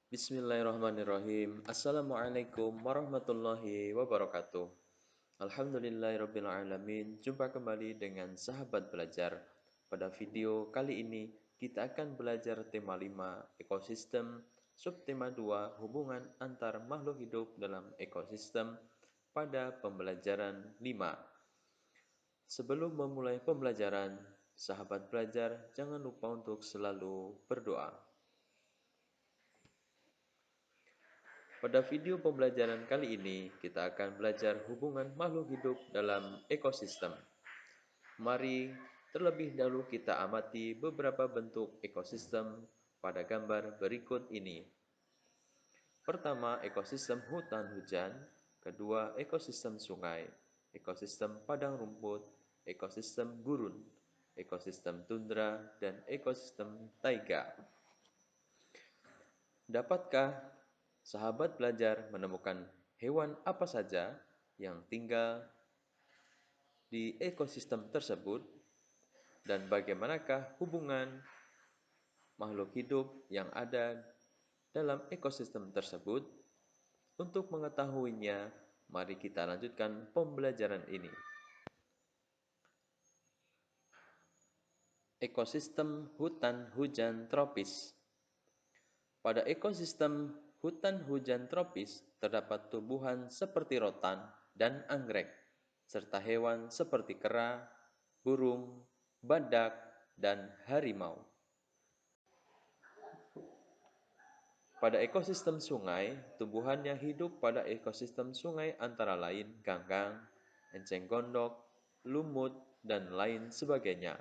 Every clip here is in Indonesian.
Bismillahirrahmanirrahim. Assalamualaikum warahmatullahi wabarakatuh. Alhamdulillahirrabbilalamin. Jumpa kembali dengan sahabat belajar. Pada video kali ini kita akan belajar tema 5 ekosistem, subtema 2 hubungan antar makhluk hidup dalam ekosistem pada pembelajaran 5. Sebelum memulai pembelajaran, sahabat belajar jangan lupa untuk selalu berdoa. Pada video pembelajaran kali ini, kita akan belajar hubungan makhluk hidup dalam ekosistem. Mari terlebih dahulu kita amati beberapa bentuk ekosistem pada gambar berikut ini. Pertama, ekosistem hutan hujan. Kedua, ekosistem sungai. Ekosistem padang rumput. Ekosistem gurun. Ekosistem tundra. Dan ekosistem taiga. Dapatkah sahabat belajar menemukan hewan apa saja yang tinggal di ekosistem tersebut dan bagaimanakah hubungan makhluk hidup yang ada dalam ekosistem tersebut? Untuk mengetahuinya, mari kita lanjutkan pembelajaran ini. Ekosistem hutan hujan tropis. Pada ekosistem hutan hujan tropis terdapat tumbuhan seperti rotan dan anggrek, serta hewan seperti kera, burung, badak, dan harimau. Pada ekosistem sungai, tumbuhan yang hidup pada ekosistem sungai antara lain ganggang, enceng gondok, lumut, dan lain sebagainya.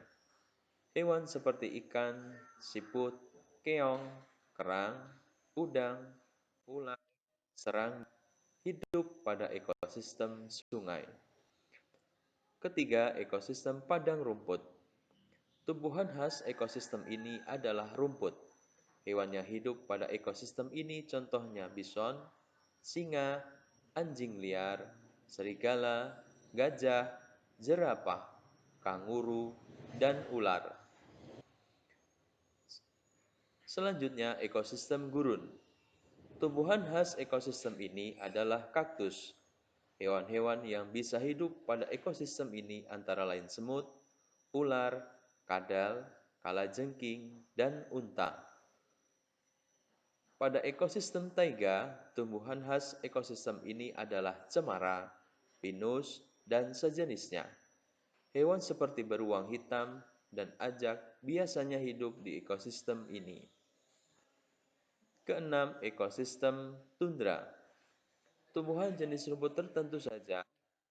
Hewan seperti ikan, siput, keong, kerang, udang, ular, serang hidup pada ekosistem sungai. Ketiga, ekosistem padang rumput. Tumbuhan khas ekosistem ini adalah rumput. Hewan yang hidup pada ekosistem ini contohnya bison, singa, anjing liar, serigala, gajah, jerapah, kanguru, dan ular. Selanjutnya, ekosistem gurun. Tumbuhan khas ekosistem ini adalah kaktus. Hewan-hewan yang bisa hidup pada ekosistem ini antara lain semut, ular, kadal, kalajengking, dan unta. Pada ekosistem taiga, tumbuhan khas ekosistem ini adalah cemara, pinus, dan sejenisnya. Hewan seperti beruang hitam dan ajak biasanya hidup di ekosistem ini. Keenam, ekosistem tundra. Tumbuhan jenis rumput tertentu saja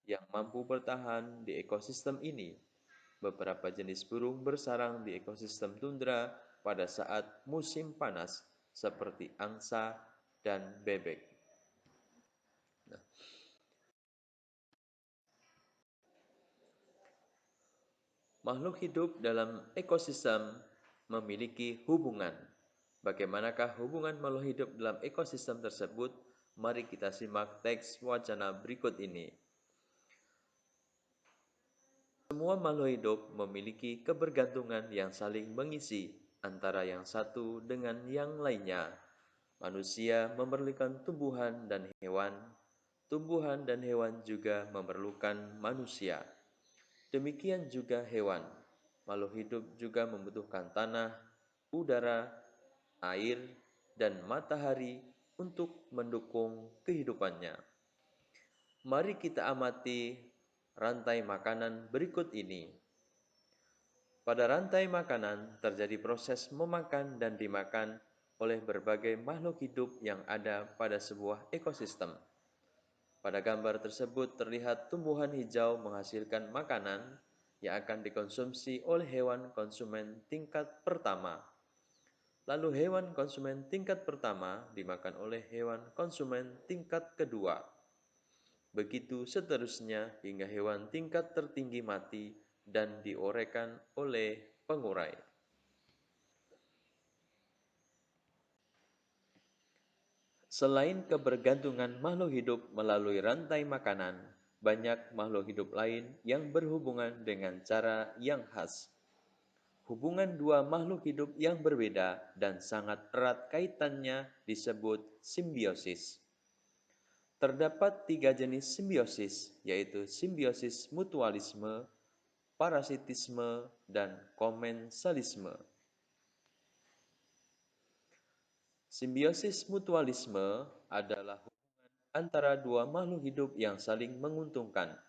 yang mampu bertahan di ekosistem ini. Beberapa jenis burung bersarang di ekosistem tundra pada saat musim panas, seperti angsa dan bebek. Nah, makhluk hidup dalam ekosistem memiliki hubungan. Bagaimanakah hubungan makhluk hidup dalam ekosistem tersebut? Mari kita simak teks wacana berikut ini. Semua makhluk hidup memiliki kebergantungan yang saling mengisi antara yang satu dengan yang lainnya. Manusia memerlukan tumbuhan dan hewan juga memerlukan manusia. Demikian juga hewan. Makhluk hidup juga membutuhkan tanah, udara, air, dan matahari untuk mendukung kehidupannya. Mari kita amati rantai makanan berikut ini. Pada rantai makanan terjadi proses memakan dan dimakan oleh berbagai makhluk hidup yang ada pada sebuah ekosistem. Pada gambar tersebut terlihat tumbuhan hijau menghasilkan makanan yang akan dikonsumsi oleh hewan konsumen tingkat pertama. Lalu hewan konsumen tingkat pertama dimakan oleh hewan konsumen tingkat kedua. Begitu seterusnya hingga hewan tingkat tertinggi mati dan diorek oleh pengurai. Selain kebergantungan makhluk hidup melalui rantai makanan, banyak makhluk hidup lain yang berhubungan dengan cara yang khas. Hubungan dua makhluk hidup yang berbeda dan sangat erat kaitannya disebut simbiosis. Terdapat tiga jenis simbiosis, yaitu simbiosis mutualisme, parasitisme, dan komensalisme. Simbiosis mutualisme adalah hubungan antara dua makhluk hidup yang saling menguntungkan.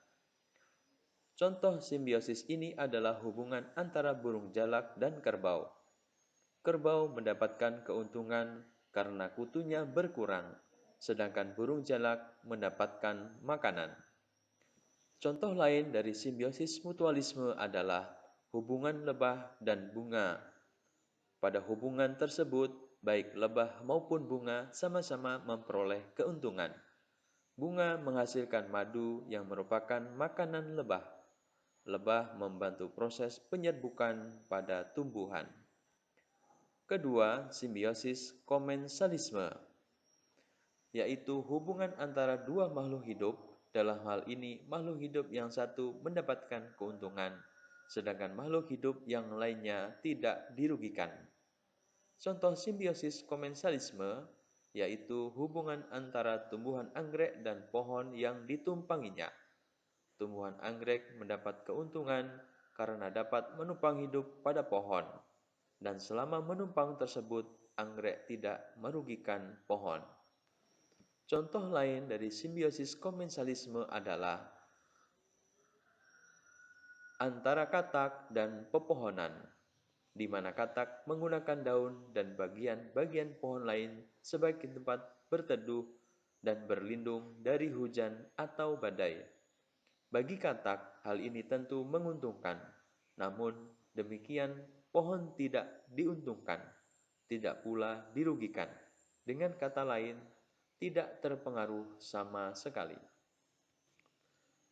Contoh simbiosis ini adalah hubungan antara burung jalak dan kerbau. Kerbau mendapatkan keuntungan karena kutunya berkurang, sedangkan burung jalak mendapatkan makanan. Contoh lain dari simbiosis mutualisme adalah hubungan lebah dan bunga. Pada hubungan tersebut, baik lebah maupun bunga sama-sama memperoleh keuntungan. Bunga menghasilkan madu yang merupakan makanan lebah. Lebah membantu proses penyerbukan pada tumbuhan. Kedua, simbiosis komensalisme, yaitu hubungan antara dua makhluk hidup. Dalam hal ini, makhluk hidup yang satu mendapatkan keuntungan, sedangkan makhluk hidup yang lainnya tidak dirugikan. Contoh simbiosis komensalisme yaitu hubungan antara tumbuhan anggrek dan pohon yang ditumpanginya. Tumbuhan anggrek mendapat keuntungan karena dapat menumpang hidup pada pohon, dan selama menumpang tersebut, anggrek tidak merugikan pohon. Contoh lain dari simbiosis komensalisme adalah antara katak dan pepohonan, di mana katak menggunakan daun dan bagian-bagian pohon lain sebagai tempat berteduh dan berlindung dari hujan atau badai. Bagi katak, hal ini tentu menguntungkan, namun demikian pohon tidak diuntungkan, tidak pula dirugikan. Dengan kata lain, tidak terpengaruh sama sekali.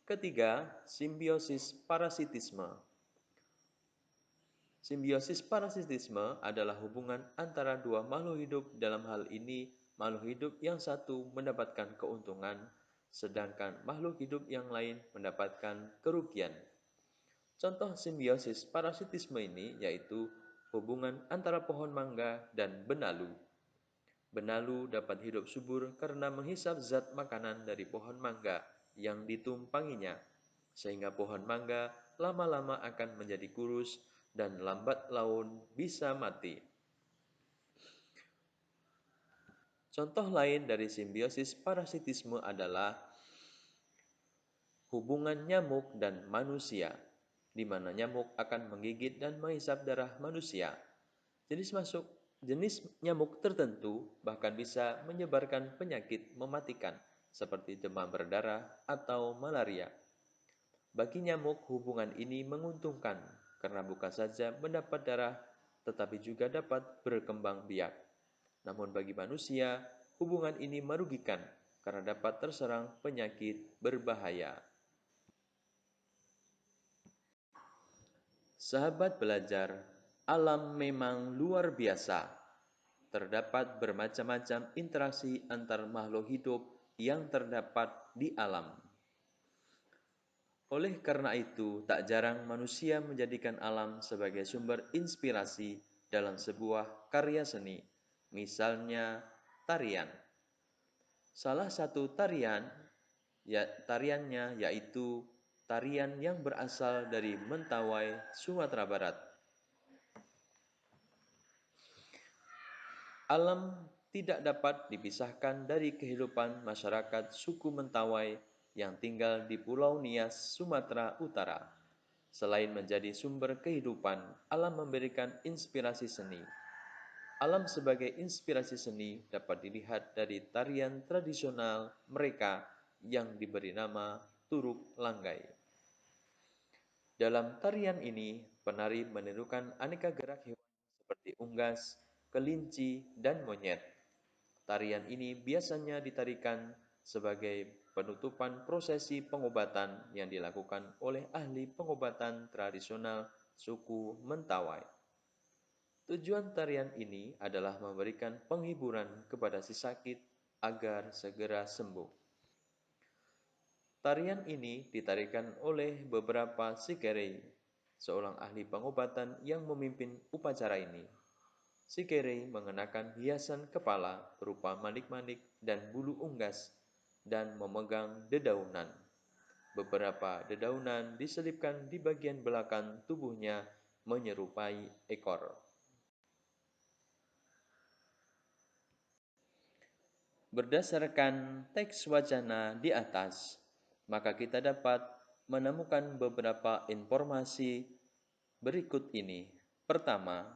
Ketiga, simbiosis parasitisme. Simbiosis parasitisme adalah hubungan antara dua makhluk hidup. Dalam hal ini, makhluk hidup yang satu mendapatkan keuntungan, sedangkan makhluk hidup yang lain mendapatkan kerugian. Contoh simbiosis parasitisme ini yaitu hubungan antara pohon mangga dan benalu. Benalu dapat hidup subur karena menghisap zat makanan dari pohon mangga yang ditumpanginya, sehingga pohon mangga lama-lama akan menjadi kurus dan lambat laun bisa mati. Contoh lain dari simbiosis parasitisme adalah hubungan nyamuk dan manusia, di mana nyamuk akan menggigit dan menghisap darah manusia. Jenis nyamuk tertentu bahkan bisa menyebarkan penyakit mematikan seperti demam berdarah atau malaria. Bagi nyamuk, hubungan ini menguntungkan karena bukan saja mendapat darah, tetapi juga dapat berkembang biak. Namun bagi manusia, hubungan ini merugikan karena dapat terserang penyakit berbahaya. Sahabat belajar, alam memang luar biasa. Terdapat bermacam-macam interaksi antar makhluk hidup yang terdapat di alam. Oleh karena itu, tak jarang manusia menjadikan alam sebagai sumber inspirasi dalam sebuah karya seni, misalnya tarian. Salah satu tariannya yaitu tarian yang berasal dari Mentawai, Sumatera Barat. Alam tidak dapat dipisahkan dari kehidupan masyarakat suku Mentawai yang tinggal di Pulau Nias, Sumatera Utara. Selain menjadi sumber kehidupan, alam memberikan inspirasi seni. Alam sebagai inspirasi seni dapat dilihat dari tarian tradisional mereka yang diberi nama Turuk Langgai. Dalam tarian ini, penari menirukan aneka gerak hewan seperti unggas, kelinci, dan monyet. Tarian ini biasanya ditarikan sebagai penutupan prosesi pengobatan yang dilakukan oleh ahli pengobatan tradisional suku Mentawai. Tujuan tarian ini adalah memberikan penghiburan kepada si sakit agar segera sembuh. Tarian ini ditarikan oleh beberapa sikerei. seorang ahli pengobatan yang memimpin upacara ini. Si Kere mengenakan hiasan kepala berupa manik-manik dan bulu unggas dan memegang dedaunan. Beberapa dedaunan diselipkan di bagian belakang tubuhnya menyerupai ekor. Berdasarkan teks wacana di atas, maka kita dapat menemukan beberapa informasi berikut ini. Pertama,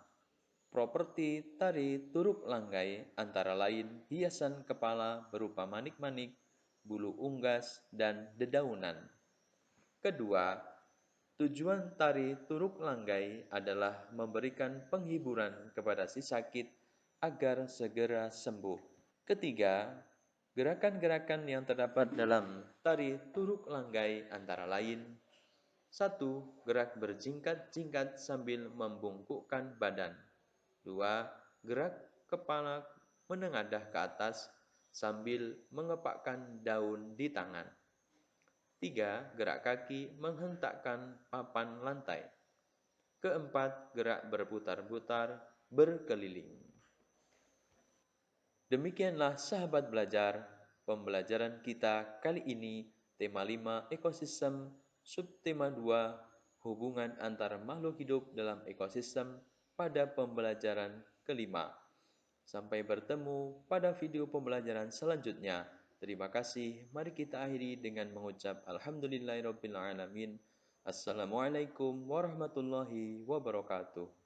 properti tari Turuk Langgai antara lain hiasan kepala berupa manik-manik, bulu unggas, dan dedaunan. Kedua, tujuan tari Turuk Langgai adalah memberikan penghiburan kepada si sakit agar segera sembuh. Ketiga, gerakan-gerakan yang terdapat dalam tari Turuk Langgai antara lain: 1. Gerak berjingkat-jingkat sambil membungkukkan badan. 2. Gerak kepala menengadah ke atas sambil mengepakkan daun di tangan. 3. Gerak kaki menghentakkan papan lantai. Keempat, gerak berputar-putar berkeliling. Demikianlah sahabat belajar, pembelajaran kita kali ini tema 5 ekosistem, subtema 2 hubungan antara makhluk hidup dalam ekosistem pada pembelajaran kelima. Sampai bertemu pada video pembelajaran selanjutnya. Terima kasih. Mari kita akhiri dengan mengucap alhamdulillahirabbil alamin. Assalamualaikum warahmatullahi wabarakatuh.